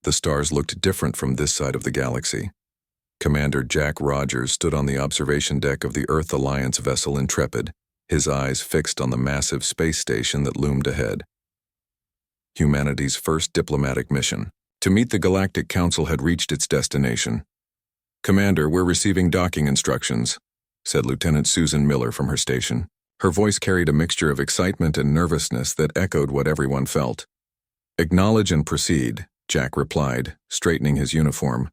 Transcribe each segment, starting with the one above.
The stars looked different from this side of the galaxy. Commander Jack Rogers stood on the observation deck of the Earth Alliance vessel Intrepid, his eyes fixed on the massive space station that loomed ahead. Humanity's first diplomatic mission to meet the Galactic Council had reached its destination. "Commander, we're receiving docking instructions," said Lieutenant Susan Miller from her station. Her voice carried a mixture of excitement and nervousness that echoed what everyone felt. "Acknowledge and proceed," Jack replied, straightening his uniform.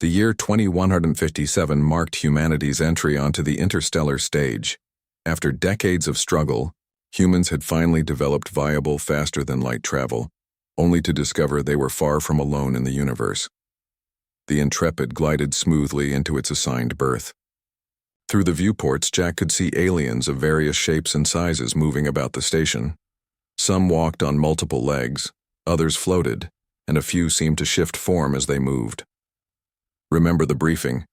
The year 2157 marked humanity's entry onto the interstellar stage. After decades of struggle, humans had finally developed viable faster-than-light travel, only to discover they were far from alone in the universe. The Intrepid glided smoothly into its assigned berth. Through the viewports, Jack could see aliens of various shapes and sizes moving about the station. Some walked on multiple legs, others floated, and a few seemed to shift form as they moved. "Remember the briefing,"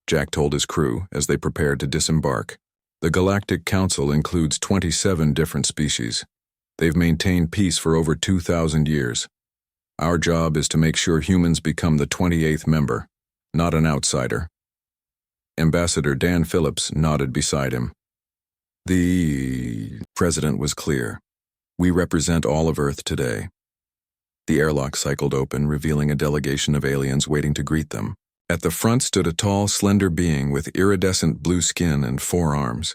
Jack told his crew as they prepared to disembark. "The Galactic Council includes 27 different species. They've maintained peace for over 2,000 years. Our job is to make sure humans become the 28th member, not an outsider." Ambassador Dan Phillips nodded beside him. The president was clear. "We represent all of Earth today." The airlock cycled open, revealing a delegation of aliens waiting to greet them. At the front stood a tall, slender being with iridescent blue skin and 4 arms.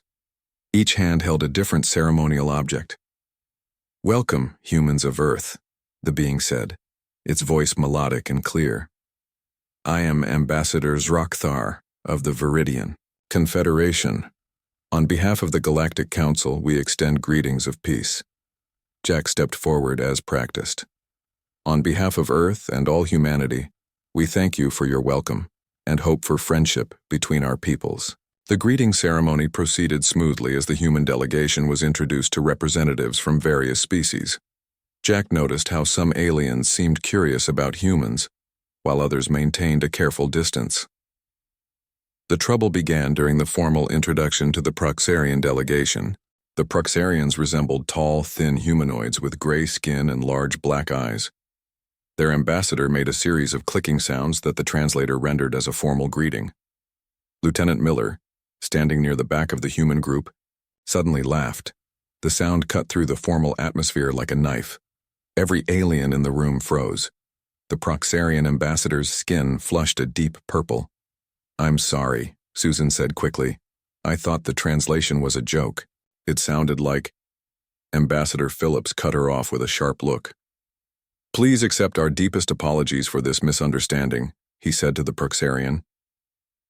Each hand held a different ceremonial object. "Welcome, humans of Earth," the being said, its voice melodic and clear. "I am Ambassador Zrakthar of the Viridian Confederation. On behalf of the Galactic Council, we extend greetings of peace." Jack stepped forward as practiced. "On behalf of Earth and all humanity, we thank you for your welcome and hope for friendship between our peoples." The greeting ceremony proceeded smoothly as the human delegation was introduced to representatives from various species. Jack noticed how some aliens seemed curious about humans, while others maintained a careful distance. The trouble began during the formal introduction to the Proxarian delegation. The Proxarians resembled tall, thin humanoids with gray skin and large black eyes. Their ambassador made a series of clicking sounds that the translator rendered as a formal greeting. Lieutenant Miller, standing near the back of the human group, suddenly laughed. The sound cut through the formal atmosphere like a knife. Every alien in the room froze. The Proxarian ambassador's skin flushed a deep purple. "I'm sorry," Susan said quickly. "I thought the translation was a joke. It sounded like—" Ambassador Phillips cut her off with a sharp look. "Please accept our deepest apologies for this misunderstanding," he said to the Proxarian.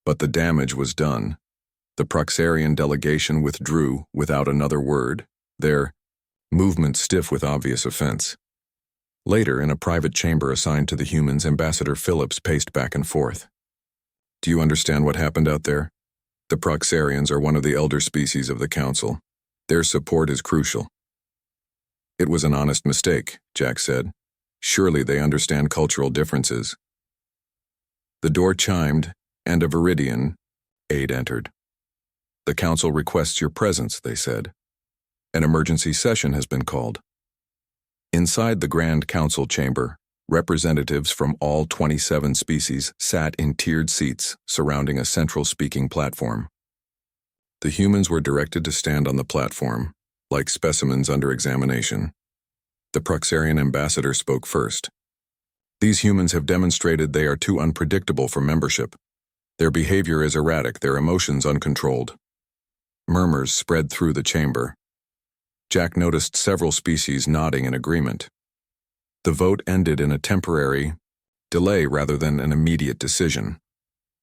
But the damage was done. The Proxarian delegation withdrew without another word, their movement stiff with obvious offense. Later, in a private chamber assigned to the humans, Ambassador Phillips paced back and forth. "Do you understand what happened out there? The Proxarians are one of the elder species of the Council. Their support is crucial." "It was an honest mistake," Jack said. "Surely they understand cultural differences." The door chimed, and a Viridian aide entered. "The Council requests your presence," they said. "An emergency session has been called." Inside the Grand Council chamber, representatives from all 27 species sat in tiered seats surrounding a central speaking platform. The humans were directed to stand on the platform, like specimens under examination. The Proxarian ambassador spoke first. "These humans have demonstrated they are too unpredictable for membership. Their behavior is erratic, their emotions uncontrolled." Murmurs spread through the chamber. Jack noticed several species nodding in agreement. The vote ended in a temporary delay rather than an immediate decision.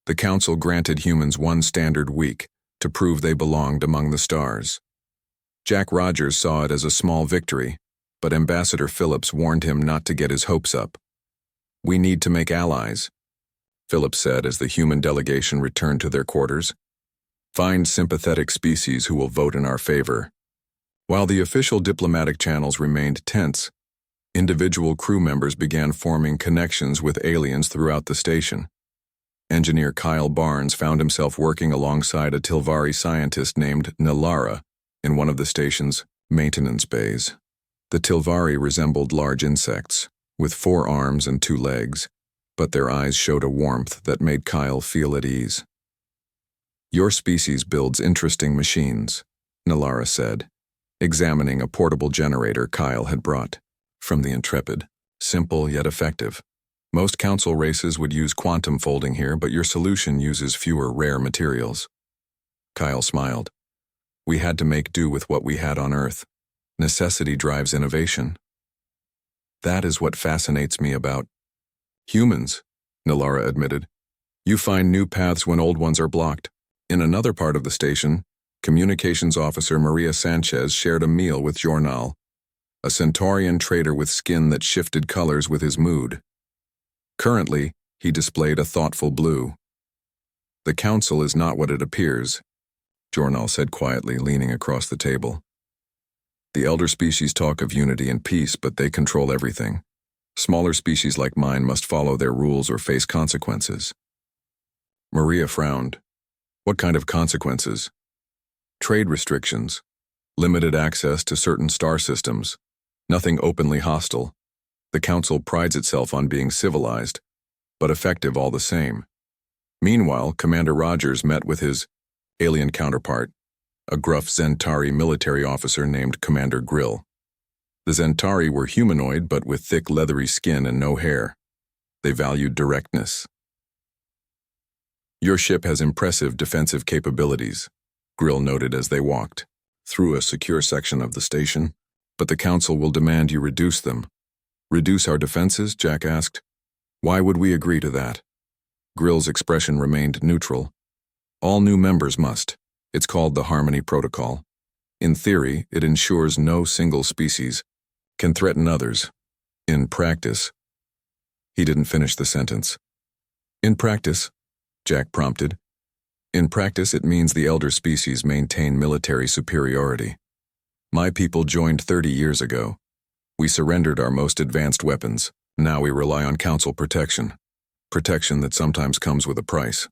The Council granted humans 1 standard week to prove they belonged among the stars. Jack Rogers saw it as a small victory, but Ambassador Phillips warned him not to get his hopes up. "We need to make allies," Phillips said as the human delegation returned to their quarters. "Find sympathetic species who will vote in our favor." While the official diplomatic channels remained tense, individual crew members began forming connections with aliens throughout the station. Engineer Kyle Barnes found himself working alongside a Tilvari scientist named Nalara in one of the station's maintenance bays. The Tilvari resembled large insects, with 4 arms and 2 legs, but their eyes showed a warmth that made Kyle feel at ease. "Your species builds interesting machines," Nalara said, examining a portable generator Kyle had brought from the Intrepid. "Simple yet effective. Most council races would use quantum folding here, but your solution uses fewer rare materials." Kyle smiled. "We had to make do with what we had on Earth. Necessity drives innovation." "That is what fascinates me about humans," Nalara admitted. "You find new paths when old ones are blocked." In another part of the station, Communications Officer Maria Sanchez shared a meal with Jornal, a Centaurian trader with skin that shifted colors with his mood. Currently, he displayed a thoughtful blue. "The Council is not what it appears," Jornal said quietly, leaning across the table. "The elder species talk of unity and peace, but they control everything. Smaller species like mine must follow their rules or face consequences." Maria frowned. "What kind of consequences?" "Trade restrictions, limited access to certain star systems, nothing openly hostile. The Council prides itself on being civilized, but effective all the same." Meanwhile, Commander Rogers met with his alien counterpart, a gruff Zentari military officer named Commander Grill. The Zentari were humanoid but with thick leathery skin and no hair. They valued directness. "Your ship has impressive defensive capabilities," Grill noted as they walked through a secure section of the station, "but the Council will demand you reduce them." "Reduce our defenses?" Jack asked. "Why would we agree to that?" Grill's expression remained neutral. "All new members must. It's called the Harmony Protocol. In theory, it ensures no single species can threaten others. In practice..." He didn't finish the sentence. "In practice," Jack prompted. "In practice, it means the elder species maintain military superiority. My people joined 30 years ago. We surrendered our most advanced weapons. Now we rely on Council protection. Protection that sometimes comes with a price."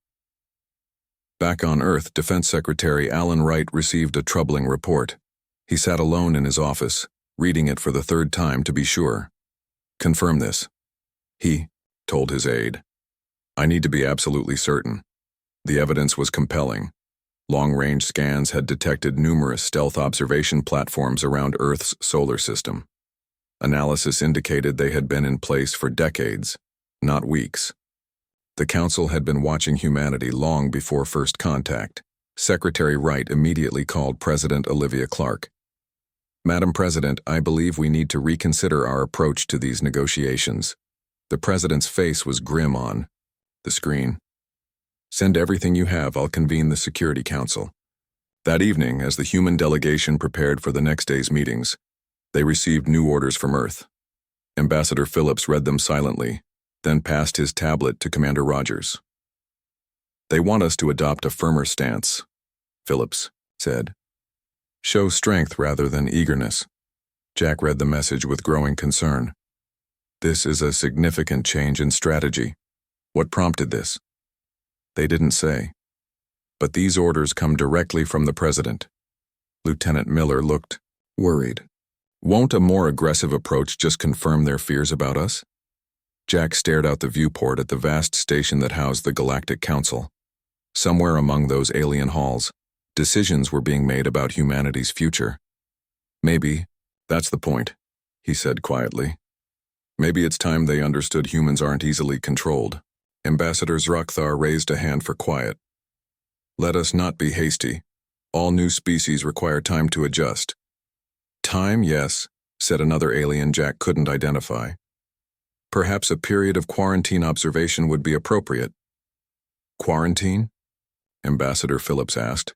Back on Earth, Defense Secretary Alan Wright received a troubling report. He sat alone in his office, reading it for the 3rd time to be sure. "Confirm this," he told his aide. "I need to be absolutely certain." The evidence was compelling. Long-range scans had detected numerous stealth observation platforms around Earth's solar system. Analysis indicated they had been in place for decades, not weeks. The Council had been watching humanity long before first contact. Secretary Wright immediately called President Olivia Clark. "Madam President, I believe we need to reconsider our approach to these negotiations." The President's face was grim on the screen. "Send everything you have. I'll convene the Security Council." That evening, as the human delegation prepared for the next day's meetings, they received new orders from Earth. Ambassador Phillips read them silently, then passed his tablet to Commander Rogers. "They want us to adopt a firmer stance," Phillips said. "Show strength rather than eagerness." Jack read the message with growing concern. "This is a significant change in strategy. What prompted this?" They didn't say. "But these orders come directly from the President." Lieutenant Miller looked worried. "Won't a more aggressive approach just confirm their fears about us?" Jack stared out the viewport at the vast station that housed the Galactic Council. Somewhere among those alien halls, decisions were being made about humanity's future. "Maybe that's the point," he said quietly. "Maybe it's time they understood humans aren't easily controlled." Ambassador Zrakthar raised a hand for quiet. "Let us not be hasty. All new species require time to adjust." "Time, yes," said another alien Jack couldn't identify. "Perhaps a period of quarantine observation would be appropriate." "Quarantine?" Ambassador Phillips asked.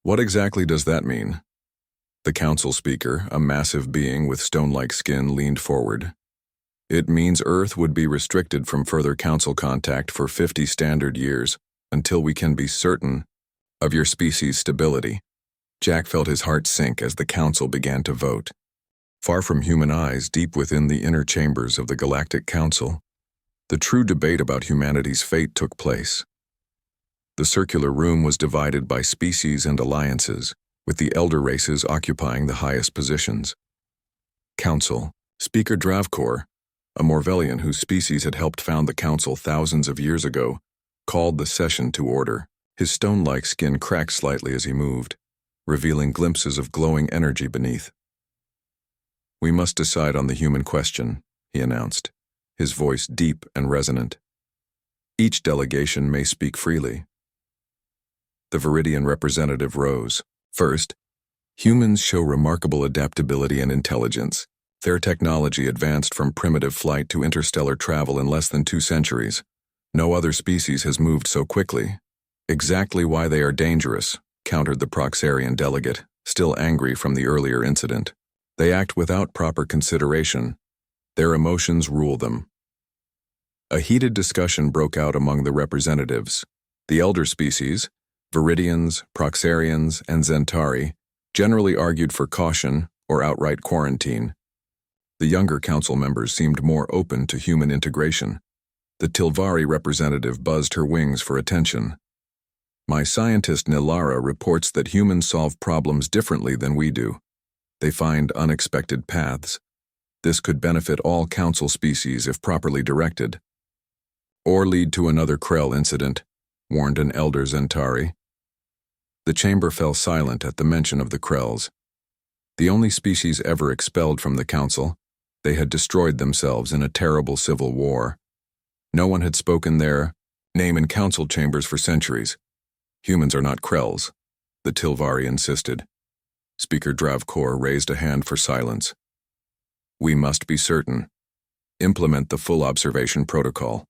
"What exactly does that mean?" The council speaker, a massive being with stone-like skin, leaned forward. "It means Earth would be restricted from further council contact for 50 standard years until we can be certain of your species' stability." Jack felt his heart sink as the council began to vote. Far from human eyes, deep within the inner chambers of the Galactic Council, the true debate about humanity's fate took place. The circular room was divided by species and alliances, with the elder races occupying the highest positions. "Council," Speaker Dravkor, a Morvellian whose species had helped found the Council thousands of years ago, called the session to order. His stone-like skin cracked slightly as he moved, revealing glimpses of glowing energy beneath. "We must decide on the human question," he announced, his voice deep and resonant. "Each delegation may speak freely." The Viridian representative rose. "First, humans show remarkable adaptability and intelligence. Their technology advanced from primitive flight to interstellar travel in less than 2 centuries. No other species has moved so quickly." "Exactly why they are dangerous," countered the Proxarian delegate, still angry from the earlier incident. "They act without proper consideration. Their emotions rule them." A heated discussion broke out among the representatives. The elder species, Viridians, Proxarians, and Zentari, generally argued for caution or outright quarantine. The younger council members seemed more open to human integration. The Tilvari representative buzzed her wings for attention. "My scientist Nilara reports that humans solve problems differently than we do. They find unexpected paths. This could benefit all council species if properly directed." "Or lead to another Krell incident," warned an elder Zentari. The chamber fell silent at the mention of the Krells. The only species ever expelled from the council, they had destroyed themselves in a terrible civil war. No one had spoken their name in council chambers for centuries. "Humans are not Krells," the Tilvari insisted. Speaker Dravkor raised a hand for silence. "We must be certain. Implement the full observation protocol.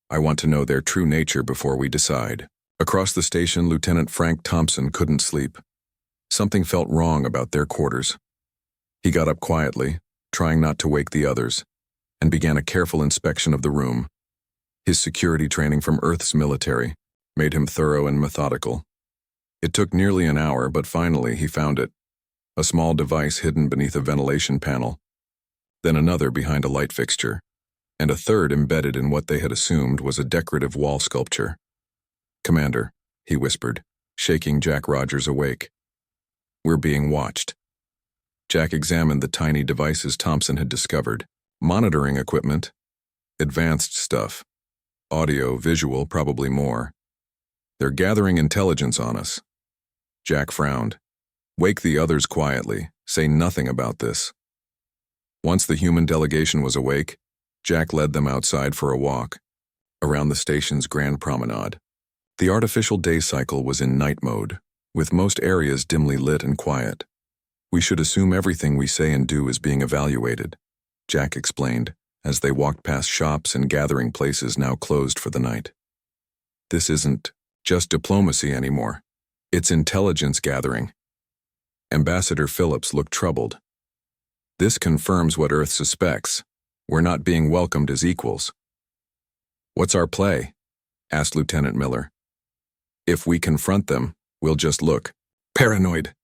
I want to know their true nature before we decide." Across the station, Lieutenant Frank Thompson couldn't sleep. Something felt wrong about their quarters. He got up quietly, trying not to wake the others, and began a careful inspection of the room. His security training from Earth's military made him thorough and methodical. It took nearly an hour, but finally he found it. A small device hidden beneath a ventilation panel, then another behind a light fixture, and a third embedded in what they had assumed was a decorative wall sculpture. "Commander," he whispered, shaking Jack Rogers awake. "We're being watched." Jack examined the tiny devices Thompson had discovered. Monitoring equipment, advanced stuff, audio, visual, probably more. "They're gathering intelligence on us." Jack frowned. "Wake the others quietly. Say nothing about this." Once the human delegation was awake, Jack led them outside for a walk, around the station's grand promenade. The artificial day cycle was in night mode, with most areas dimly lit and quiet. "We should assume everything we say and do is being evaluated," Jack explained, as they walked past shops and gathering places now closed for the night. "This isn't just diplomacy anymore. It's intelligence gathering." Ambassador Phillips looked troubled. "This confirms what Earth suspects. We're not being welcomed as equals." "What's our play?" asked Lieutenant Miller. "If we confront them, we'll just look paranoid."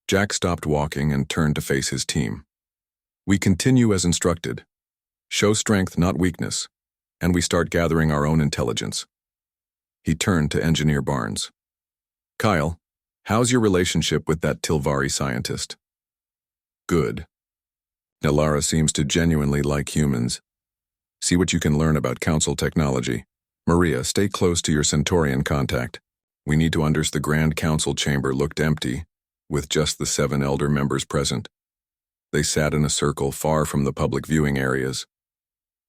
Jack stopped walking and turned to face his team. "We continue as instructed. Show strength, not weakness, and we start gathering our own intelligence." He turned to Engineer Barnes. "Kyle, how's your relationship with that Tilvari scientist?" "Good. Nilara seems to genuinely like humans. See what you can learn about council technology. Maria, stay close to your Centaurian contact. We need to understand." The Grand Council chamber looked empty, with just the 7 elder members present. They sat in a circle far from the public viewing areas.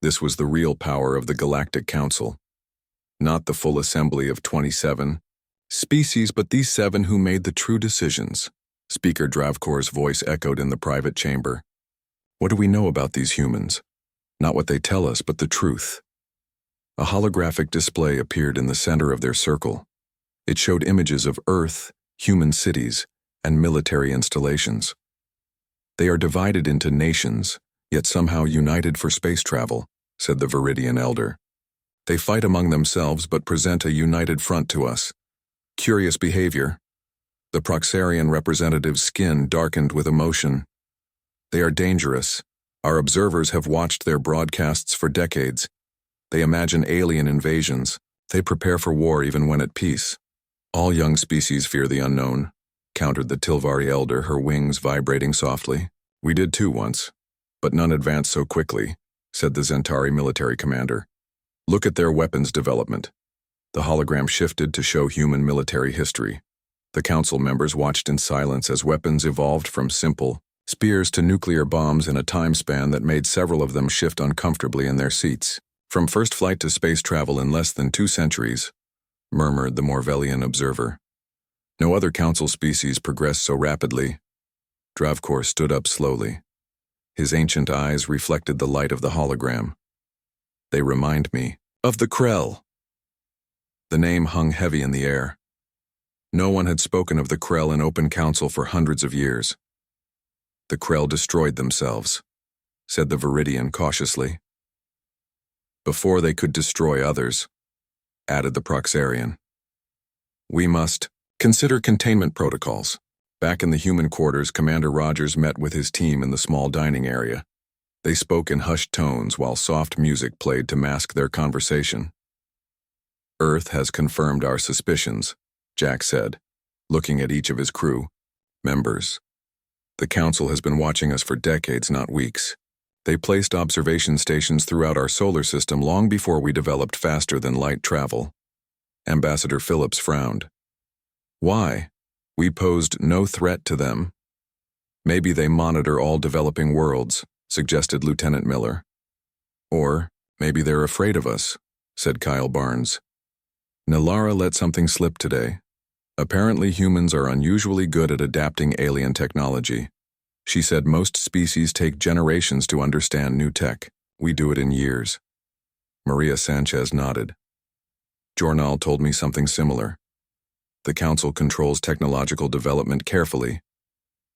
This was the real power of the Galactic Council. Not the full assembly of 27 species, but these 7 who made the true decisions. Speaker Dravkor's voice echoed in the private chamber. "What do we know about these humans? Not what they tell us, but the truth." A holographic display appeared in the center of their circle. It showed images of Earth, human cities, and military installations. "They are divided into nations, yet somehow united for space travel," said the Viridian elder. "They fight among themselves but present a united front to us. Curious behavior." The Proxarian representative's skin darkened with emotion. "They are dangerous. Our observers have watched their broadcasts for decades. They imagine alien invasions. They prepare for war even when at peace." "All young species fear the unknown," countered the Tilvari elder, her wings vibrating softly. "We did too once, but none advanced so quickly. said the Zentari military commander. Look at their weapons development. The hologram shifted to show human military history. The council members watched in silence as weapons evolved from simple spears to nuclear bombs in a time span that made several of them shift uncomfortably in their seats. From first flight to space travel in less than 2 centuries, murmured the Morvellian observer. No other council species progressed so rapidly. Dravkor stood up slowly. His ancient eyes reflected the light of the hologram. They remind me of the Krell. The name hung heavy in the air. No one had spoken of the Krell in open council for hundreds of years. The Krell destroyed themselves, said the Viridian cautiously. Before they could destroy others, added the Proxarian. We must consider containment protocols. Back in the human quarters, Commander Rogers met with his team in the small dining area. They spoke in hushed tones while soft music played to mask their conversation. Earth has confirmed our suspicions, Jack said, looking at each of his crew members. The Council has been watching us for decades, not weeks. They placed observation stations throughout our solar system long before we developed faster-than-light travel. Ambassador Phillips frowned. Why? We posed no threat to them. Maybe they monitor all developing worlds, suggested Lieutenant Miller. Or maybe they're afraid of us, said Kyle Barnes. Nalara let something slip today. Apparently humans are unusually good at adapting alien technology. She said most species take generations to understand new tech. We do it in years. Maria Sanchez nodded. Jornal told me something similar. The Council controls technological development carefully.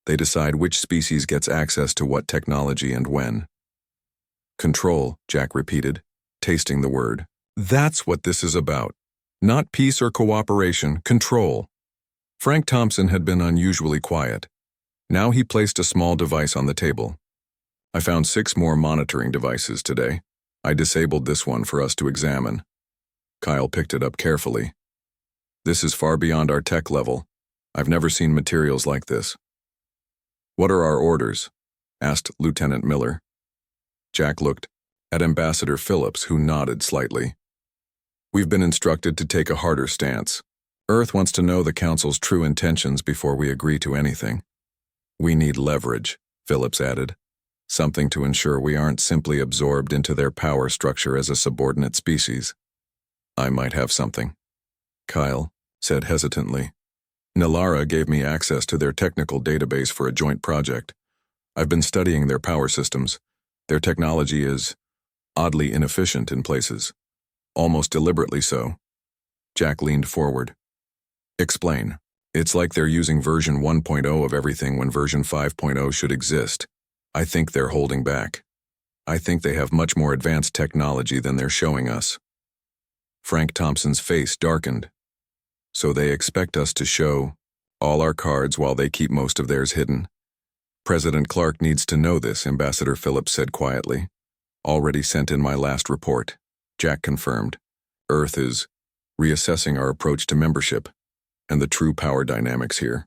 They decide which species gets access to what technology and when. Control, Jack repeated, tasting the word. That's what this is about. Not peace or cooperation, control. Frank Thompson had been unusually quiet. Now he placed a small device on the table. I found 6 more monitoring devices today. I disabled this one for us to examine. Kyle picked it up carefully. This is far beyond our tech level. I've never seen materials like this. What are our orders? Asked Lieutenant Miller. Jack looked at Ambassador Phillips, who nodded slightly. We've been instructed to take a harder stance. Earth wants to know the Council's true intentions before we agree to anything. We need leverage, Phillips added. Something to ensure we aren't simply absorbed into their power structure as a subordinate species. I might have something, Kyle said hesitantly. Nalara gave me access to their technical database for a joint project. I've been studying their power systems. Their technology is oddly inefficient in places, almost deliberately so. Jack leaned forward. Explain. It's like they're using version 1.0 of everything when version 5.0 should exist. I think they're holding back. I think they have much more advanced technology than they're showing us. Frank Thompson's face darkened. So they expect us to show all our cards while they keep most of theirs hidden. President Clark needs to know this, Ambassador Phillips said quietly. Already sent in my last report, Jack confirmed. Earth is reassessing our approach to membership and the true power dynamics here.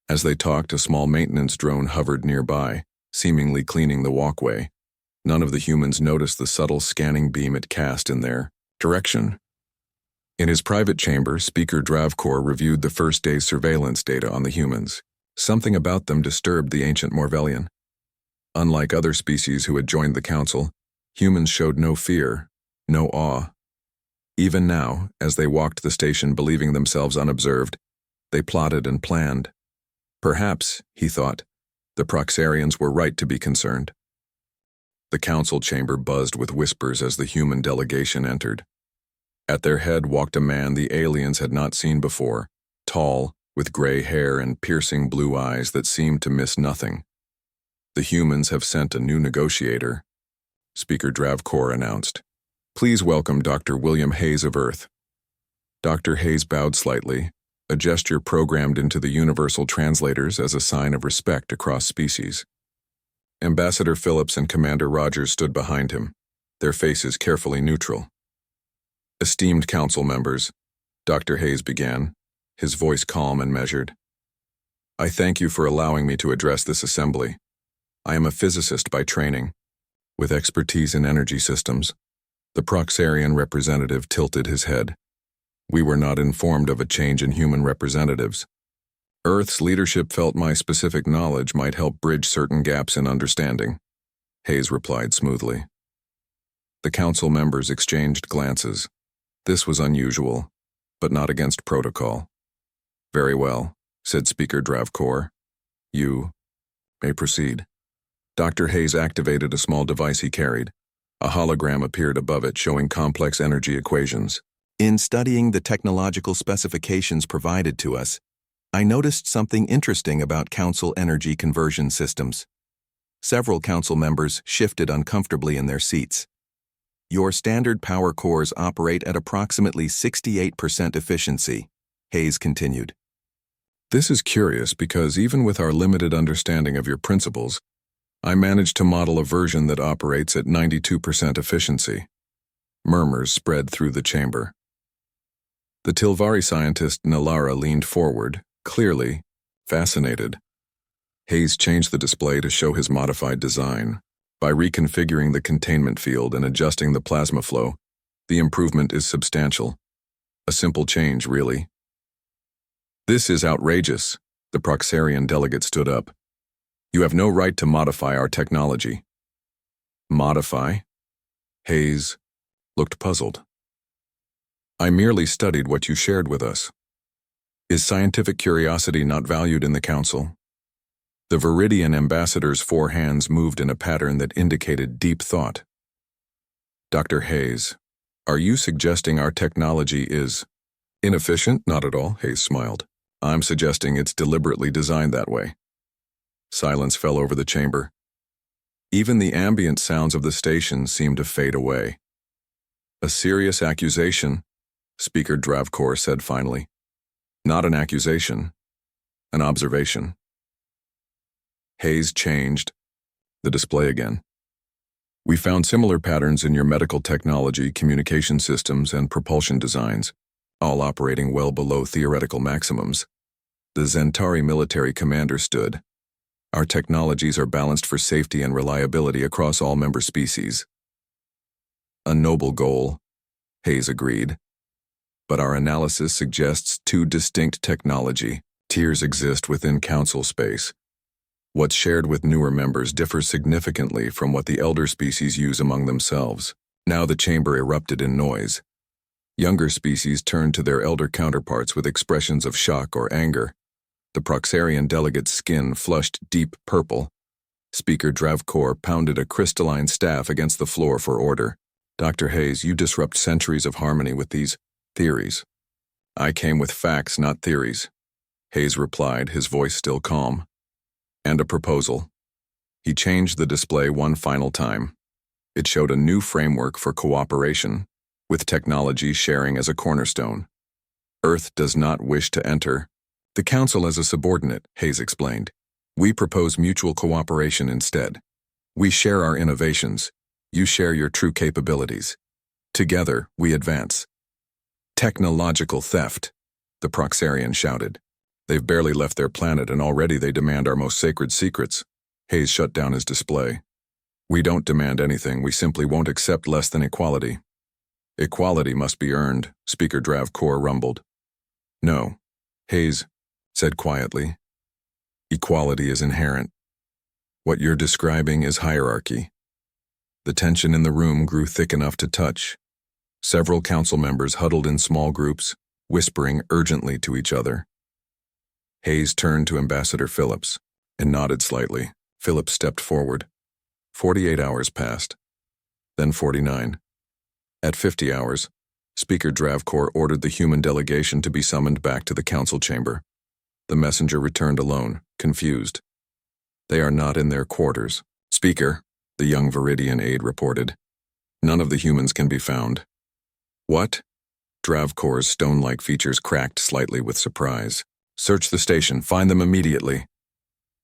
As they talked, a small maintenance drone hovered nearby, seemingly cleaning the walkway. None of the humans noticed the subtle scanning beam it cast in their direction. In his private chamber, Speaker Dravkor reviewed the first day's surveillance data on the humans. Something about them disturbed the ancient Morvellian. Unlike other species who had joined the Council, humans showed no fear, no awe. Even now, as they walked the station believing themselves unobserved, they plotted and planned. Perhaps, he thought, the Proxarians were right to be concerned. The council chamber buzzed with whispers as the human delegation entered. At their head walked a man the aliens had not seen before, tall, with gray hair and piercing blue eyes that seemed to miss nothing. The humans have sent a new negotiator, Speaker Dravkor announced. Please welcome Dr. William Hayes of Earth. Dr. Hayes bowed slightly, a gesture programmed into the universal translators as a sign of respect across species. Ambassador Phillips and Commander Rogers stood behind him, their faces carefully neutral. Esteemed council members, Dr. Hayes began, his voice calm and measured. I thank you for allowing me to address this assembly. I am a physicist by training. with expertise in energy systems. The Proxarian representative tilted his head. We were not informed of a change in human representatives. Earth's leadership felt my specific knowledge might help bridge certain gaps in understanding, Hayes replied smoothly. The council members exchanged glances. This was unusual, but not against protocol. Very well, said Speaker Dravkor. You may proceed. Dr. Hayes activated a small device he carried. A hologram appeared above it showing complex energy equations. In studying the technological specifications provided to us, I noticed something interesting about council energy conversion systems. Several council members shifted uncomfortably in their seats. Your standard power cores operate at approximately 68% efficiency, Hayes continued. This is curious because even with our limited understanding of your principles, I managed to model a version that operates at 92% efficiency. Murmurs spread through the chamber. The Tilvari scientist Nalara leaned forward, clearly fascinated. Hayes changed the display to show his modified design. By reconfiguring the containment field and adjusting the plasma flow, the improvement is substantial. A simple change, really. This is outrageous, the Proxarian delegate stood up. You have no right to modify our technology. Modify? Hayes looked puzzled. I merely studied what you shared with us. Is scientific curiosity not valued in the Council? The Viridian ambassador's four hands moved in a pattern that indicated deep thought. Dr. Hayes, are you suggesting our technology is inefficient? Not at all, Hayes smiled. I'm suggesting it's deliberately designed that way. Silence fell over the chamber. Even the ambient sounds of the station seemed to fade away. A serious accusation, Speaker Dravkor said finally. Not an accusation, an observation. Hayes changed the display again. We found similar patterns in your medical technology, communication systems, and propulsion designs, all operating well below theoretical maximums. The Zentari military commander stood. Our technologies are balanced for safety and reliability across all member species. A noble goal, Hayes agreed. But our analysis suggests two distinct technology tiers exist within Council space. What's shared with newer members differs significantly from what the elder species use among themselves. Now the chamber erupted in noise. Younger species turned to their elder counterparts with expressions of shock or anger. The Proxarian delegate's skin flushed deep purple. Speaker Dravkor pounded a crystalline staff against the floor for order. Dr. Hayes, you disrupt centuries of harmony with these theories. I came with facts, not theories, Hayes replied, his voice still calm. And a proposal. He changed the display one final time. It showed a new framework for cooperation, with technology sharing as a cornerstone. Earth does not wish to enter the Council as a subordinate, Hayes explained. We propose mutual cooperation instead. We share our innovations. You share your true capabilities. Together, we advance. Technological theft, the Proxarian shouted. They've barely left their planet and already they demand our most sacred secrets. Hayes shut down his display. We don't demand anything, we simply won't accept less than equality. Equality must be earned, Speaker Dravkor rumbled. No, Hayes said quietly. Equality is inherent. What you're describing is hierarchy. The tension in the room grew thick enough to touch. Several council members huddled in small groups, whispering urgently to each other. Hayes turned to Ambassador Phillips and nodded slightly. Phillips stepped forward. 48 hours passed, then 49. At 50 hours, Speaker Dravkor ordered the human delegation to be summoned back to the council chamber. The messenger returned alone, confused. They are not in their quarters. Speaker, the young Viridian aide reported. None of the humans can be found. What? Dravkor's stone-like features cracked slightly with surprise. Search the station, find them immediately.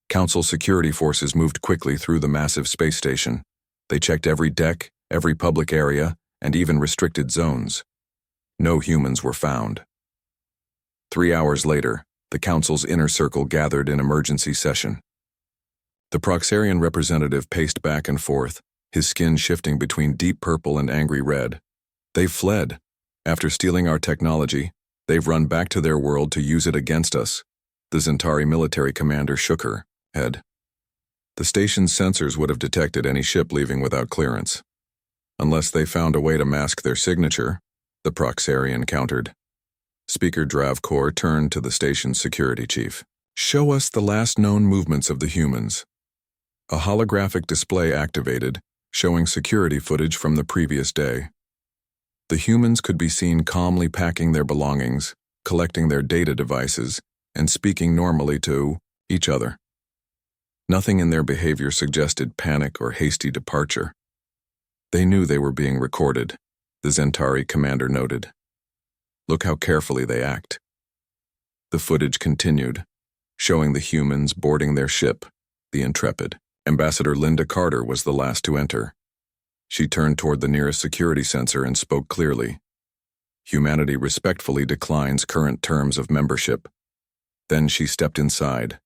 Council security forces moved quickly through the massive space station. They checked every deck, every public area, and even restricted zones. No humans were found. 3 hours later, the Council's inner circle gathered in emergency session. The Proxarian representative paced back and forth, his skin shifting between deep purple and angry red. They've fled. After stealing our technology, they've run back to their world to use it against us. The Zentari military commander shook her head. The station's sensors would have detected any ship leaving without clearance. Unless they found a way to mask their signature, the Proxarian countered. Speaker Dravkor turned to the station's security chief. Show us the last known movements of the humans. A holographic display activated, showing security footage from the previous day. The humans could be seen calmly packing their belongings, collecting their data devices, and speaking normally to each other. Nothing in their behavior suggested panic or hasty departure. They knew they were being recorded, the Zentari commander noted. Look how carefully they act. The footage continued, showing the humans boarding their ship, the Intrepid. Ambassador Linda Carter was the last to enter. She turned toward the nearest security sensor and spoke clearly. Humanity respectfully declines current terms of membership. Then she stepped inside,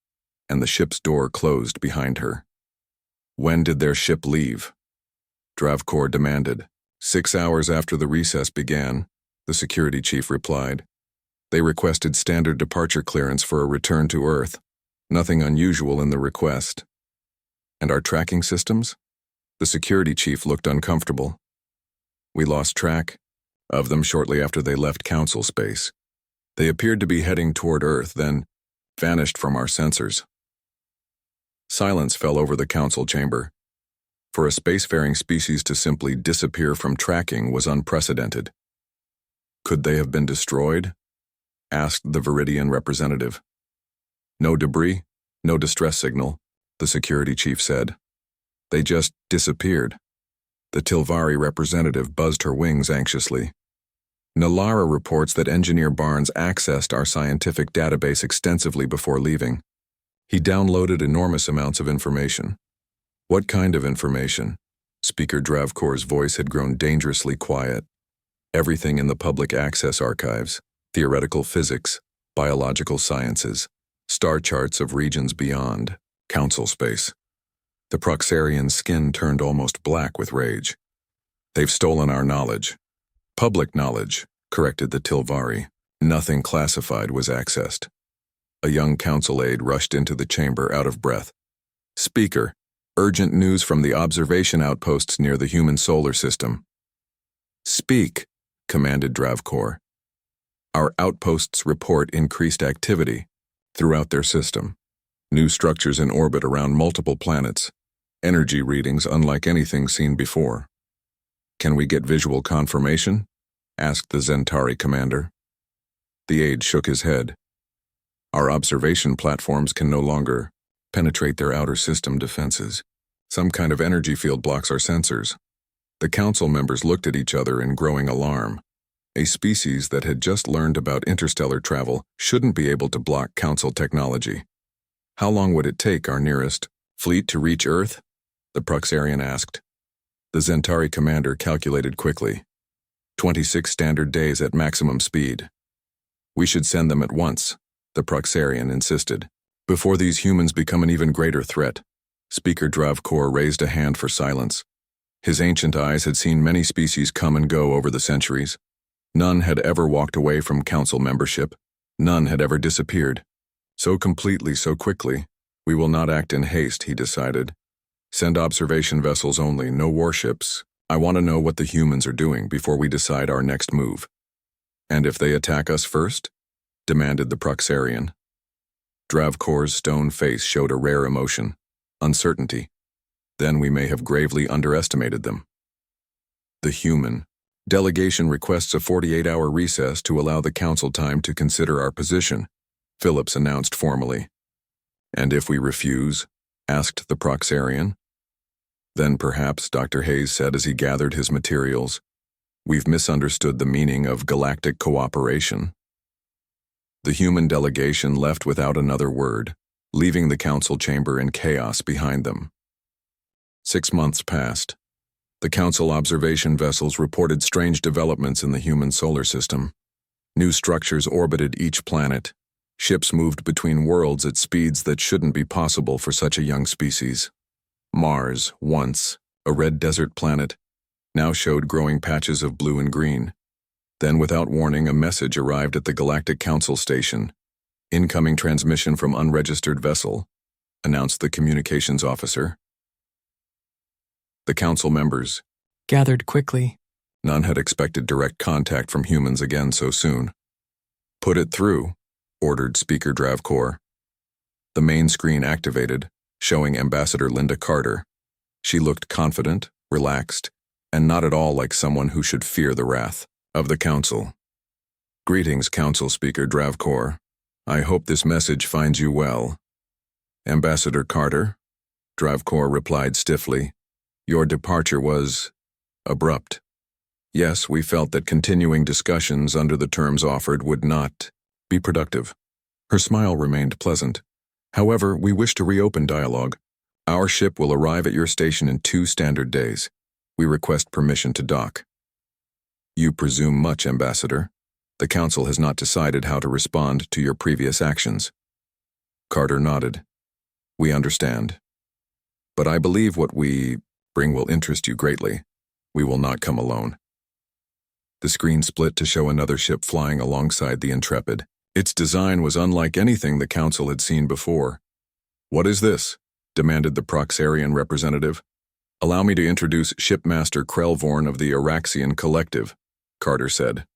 and the ship's door closed behind her. When did their ship leave? Dravkor demanded. 6 hours after the recess began, the security chief replied. They requested standard departure clearance for a return to Earth. Nothing unusual in the request. And our tracking systems? The security chief looked uncomfortable. We lost track of them shortly after they left Council space. They appeared to be heading toward Earth, then vanished from our sensors. Silence fell over the Council chamber. For a spacefaring species to simply disappear from tracking was unprecedented. Could they have been destroyed? Asked the Viridian representative. No debris, no distress signal, the security chief said. They just disappeared. The Tilvari representative buzzed her wings anxiously. Nalara reports that Engineer Barnes accessed our scientific database extensively before leaving. He downloaded enormous amounts of information. What kind of information? Speaker Dravkor's voice had grown dangerously quiet. Everything in the public access archives, theoretical physics, biological sciences, star charts of regions beyond, Council space. The Proxarian's skin turned almost black with rage. They've stolen our knowledge. Public knowledge, corrected the Tilvari. Nothing classified was accessed. A young council aide rushed into the chamber out of breath. Speaker, urgent news from the observation outposts near the human solar system. Speak, commanded Dravkor. Our outposts report increased activity throughout their system. New structures in orbit around multiple planets. Energy readings unlike anything seen before. Can we get visual confirmation? Asked the Zentari commander. The aide shook his head. Our observation platforms can no longer penetrate their outer system defenses. Some kind of energy field blocks our sensors. The council members looked at each other in growing alarm. A species that had just learned about interstellar travel shouldn't be able to block council technology. How long would it take our nearest fleet to reach Earth? The Proxarian asked. The Zentari commander calculated quickly. 26 standard days at maximum speed. We should send them at once, the Proxarian insisted, before these humans become an even greater threat. Speaker Dravkor raised a hand for silence. His ancient eyes had seen many species come and go over the centuries. None had ever walked away from council membership. None had ever disappeared. So completely, so quickly. We will not act in haste, he decided. Send observation vessels only, no warships. I want to know what the humans are doing before we decide our next move. And if they attack us first? Demanded the Proxarian. Dravkor's stone face showed a rare emotion, uncertainty. Then we may have gravely underestimated them. The human delegation requests a 48-hour recess to allow the council time to consider our position, Phillips announced formally. And if we refuse? Asked the Proxarian. Then perhaps, Dr. Hayes said as he gathered his materials, we've misunderstood the meaning of galactic cooperation. The human delegation left without another word, leaving the council chamber in chaos behind them. 6 months passed. The council observation vessels reported strange developments in the human solar system. New structures orbited each planet. Ships moved between worlds at speeds that shouldn't be possible for such a young species. Mars, once A red desert planet now showed growing patches of blue and green. Then, without warning, a message arrived at the Galactic Council station. "Incoming transmission from unregistered vessel," announced the communications officer. The council members gathered quickly. None had expected direct contact from humans again so soon. "Put it through," ordered Speaker Dravkor. The main screen activated, showing Ambassador Linda Carter. She looked confident, relaxed, and not at all like someone who should fear the wrath of the council. "Greetings, Council Speaker Dravkor. I hope this message finds you well." "Ambassador Carter," Dravkor replied stiffly, "your departure was abrupt. Yes, we felt that continuing discussions under the terms offered would not be productive." Her smile remained pleasant. "However, we wish to reopen dialogue. Our ship will arrive at your station in 2 standard days. We request permission to dock." "You presume much, Ambassador. The Council has not decided how to respond to your previous actions." Carter nodded. "We understand. But I believe what we bring will interest you greatly. We will not come alone." The screen split to show another ship flying alongside the Intrepid. Its design was unlike anything the Council had seen before. "What is this?" demanded the Proxarian representative. "Allow me to introduce Shipmaster Krelvorn of the Araxian Collective," Carter said.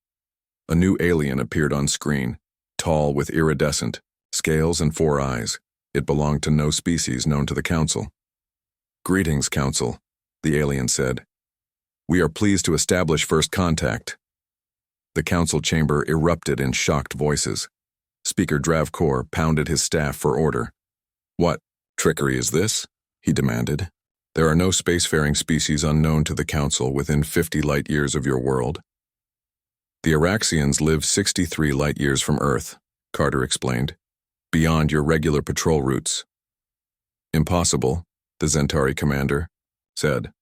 A new alien appeared on screen, tall with iridescent scales and 4 eyes. It belonged to no species known to the Council. "Greetings, Council," the alien said. "We are pleased to establish first contact." The Council chamber erupted in shocked voices. Speaker Dravkor pounded his staff for order. "What trickery is this?" he demanded. "There are no spacefaring species unknown to the Council within 50 light-years of your world." "The Araxians live 63 light-years from Earth," Carter explained, "beyond your regular patrol routes." "Impossible," the Zentari commander said.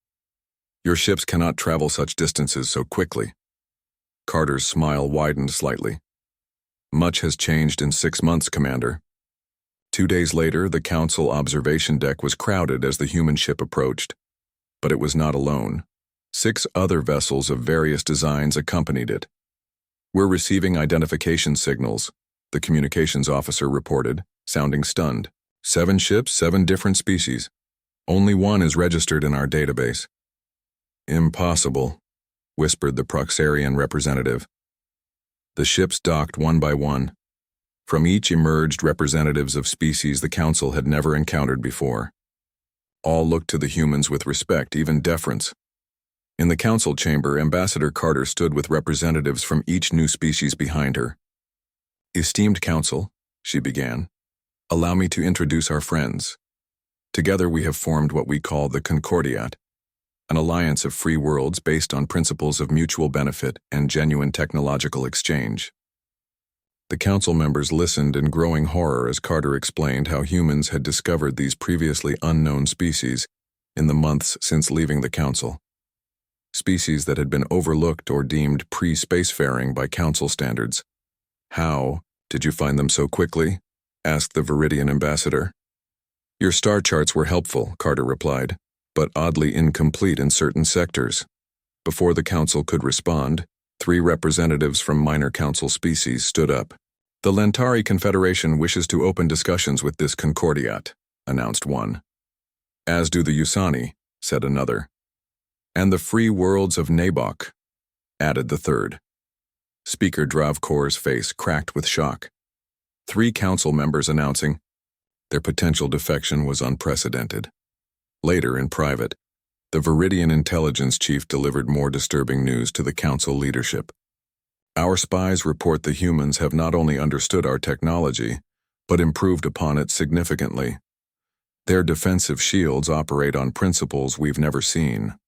"Your ships cannot travel such distances so quickly." Carter's smile widened slightly. "Much has changed in 6 months, Commander." 2 days later, the Council observation deck was crowded as the human ship approached. But it was not alone. 6 other vessels of various designs accompanied it. "We're receiving identification signals," the communications officer reported, sounding stunned. 7 ships, 7 different species. Only 1 is registered in our database." "Impossible," whispered the Proxarian representative. The ships docked one by one. From each emerged representatives of species the Council had never encountered before. All looked to the humans with respect, even deference. In the Council chamber, Ambassador Carter stood with representatives from each new species behind her. "Esteemed Council," she began, "allow me to introduce our friends. Together we have formed what we call the Concordiat, an alliance of free worlds based on principles of mutual benefit and genuine technological exchange." The Council members listened in growing horror as Carter explained how humans had discovered these previously unknown species in the months since leaving the Council. Species that had been overlooked or deemed pre-spacefaring by Council standards. "How did you find them so quickly?" asked the Viridian ambassador. "Your star charts were helpful," Carter replied, "but oddly incomplete in certain sectors." Before the Council could respond, 3 representatives from minor Council species stood up. "The Lentari Confederation wishes to open discussions with this Concordiat," announced one. "As do the Usani," said another. "And the free worlds of Nabok," added the third. Speaker Dravkor's face cracked with shock. 3 Council members announcing their potential defection was unprecedented. Later, in private, the Viridian intelligence chief delivered more disturbing news to the Council leadership. "Our spies report the humans have not only understood our technology, but improved upon it significantly. Their defensive shields operate on principles we've never seen.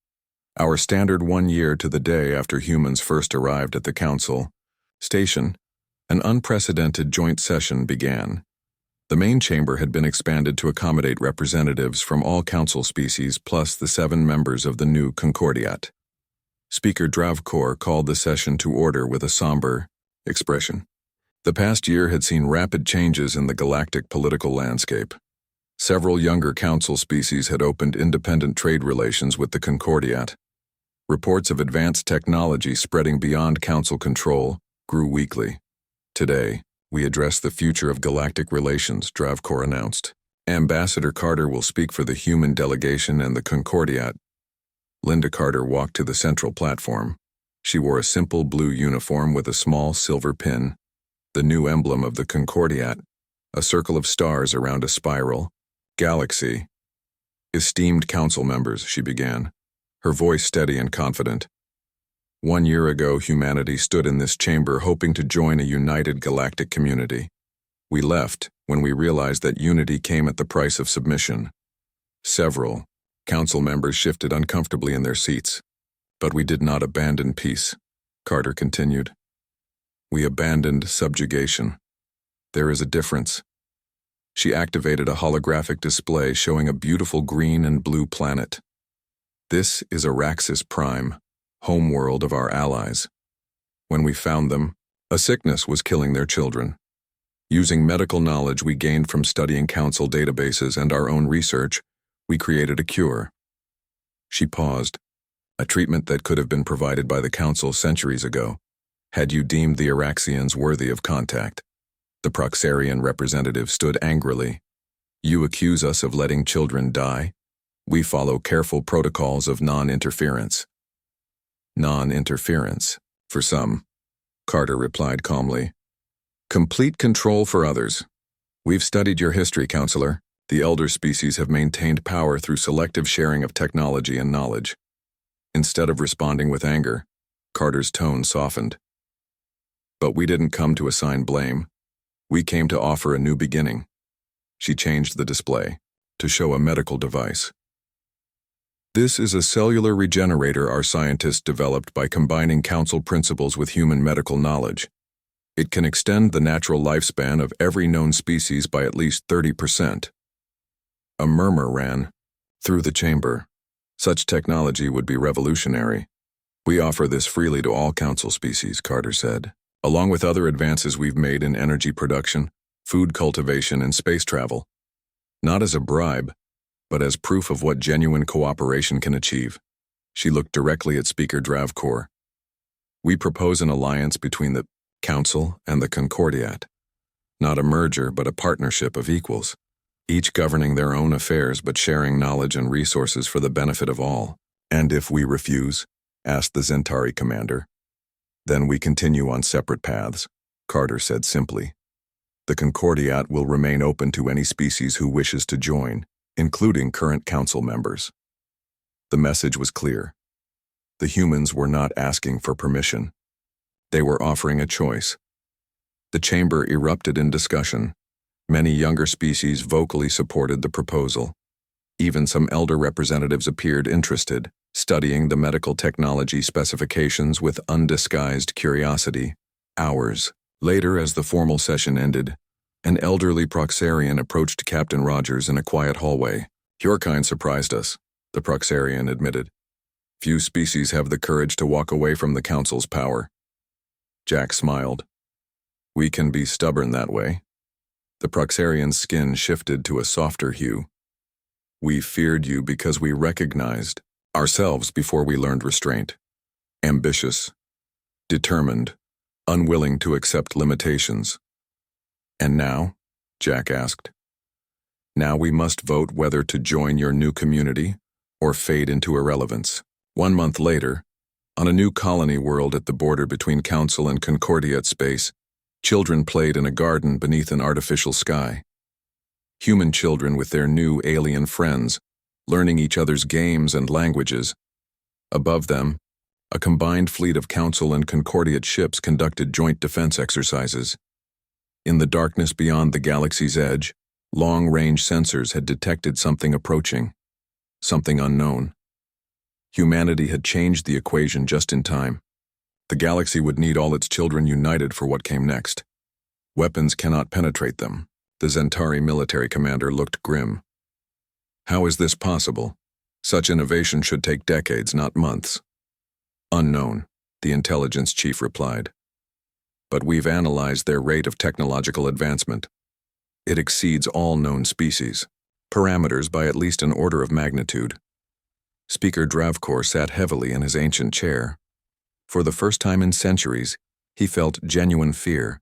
Our standard 1 year to the day after humans first arrived at the Council station, an unprecedented joint session began. The main chamber had been expanded to accommodate representatives from all Council species plus the 7 members of the new Concordiat. Speaker Dravkor called the session to order with a somber expression. The past year had seen rapid changes in the galactic political landscape. Several younger council species had opened independent trade relations with the Concordiat. Reports of advanced technology spreading beyond council control grew weekly. Today, we address the future of galactic relations, Dravkor announced. Ambassador Carter will speak for the human delegation and the Concordiat. Linda Carter walked to the central platform. She wore a simple blue uniform with a small silver pin, the new emblem of the Concordiat, a circle of stars around a spiral. Galaxy. Esteemed council members, she began, her voice steady and confident. 1 year ago, humanity stood in this chamber hoping to join a united galactic community. We left when we realized that unity came at the price of submission. Several council members shifted uncomfortably in their seats. But we did not abandon peace, Carter continued. We abandoned subjugation. There is a difference. She activated a holographic display showing a beautiful green and blue planet. This is Araxis Prime, homeworld of our allies. When we found them, a sickness was killing their children. Using medical knowledge we gained from studying council databases and our own research, we created a cure. She paused, a treatment that could have been provided by the council centuries ago, had you deemed the Araxians worthy of contact. The Proxarian representative stood angrily. You accuse us of letting children die? We follow careful protocols of non-interference. Non-interference, for some, Carter replied calmly. Complete control for others. We've studied your history, Counselor. The elder species have maintained power through selective sharing of technology and knowledge. Instead of responding with anger, Carter's tone softened. But we didn't come to assign blame. We came to offer a new beginning. She changed the display to show a medical device. This is a cellular regenerator our scientists developed by combining council principles with human medical knowledge. It can extend the natural lifespan of every known species by at least 30%. A murmur ran through the chamber. Such technology would be revolutionary. We offer this freely to all council species, Carter said, along with other advances we've made in energy production, food cultivation, and space travel. Not as a bribe, but as proof of what genuine cooperation can achieve. She looked directly at Speaker Dravkor. We propose an alliance between the Council and the Concordiat. Not a merger, but a partnership of equals, each governing their own affairs but sharing knowledge and resources for the benefit of all. And if we refuse? Asked the Zentari commander. Then we continue on separate paths, Carter said simply. The Concordiat will remain open to any species who wishes to join, including current council members. The message was clear. The humans were not asking for permission. They were offering a choice. The chamber erupted in discussion. Many younger species vocally supported the proposal. Even some elder representatives appeared interested, studying the medical technology specifications with undisguised curiosity. Hours later, as the formal session ended, an elderly Proxarian approached Captain Rogers in a quiet hallway. Your kind surprised us, the Proxarian admitted. Few species have the courage to walk away from the Council's power. Jack smiled. We can be stubborn that way. The Proxarian's skin shifted to a softer hue. We feared you because we recognized ourselves before we learned restraint. Ambitious, determined, unwilling to accept limitations. And now? Jack asked. Now we must vote whether to join your new community or fade into irrelevance. 1 month later, on a new colony world at the border between Council and Concordiat space, children played in a garden beneath an artificial sky. Human children with their new alien friends, learning each other's games and languages. Above them, a combined fleet of Council and Concordiat ships conducted joint defense exercises. In the darkness beyond the galaxy's edge, long-range sensors had detected something approaching, something unknown. Humanity had changed the equation just in time. The galaxy would need all its children united for what came next. Weapons cannot penetrate them. The Zentari military commander looked grim. How is this possible? Such innovation should take decades, not months. Unknown, the intelligence chief replied. But we've analyzed their rate of technological advancement. It exceeds all known species. parameters by at least an order of magnitude. Speaker Dravkor sat heavily in his ancient chair. For the first time in centuries, he felt genuine fear.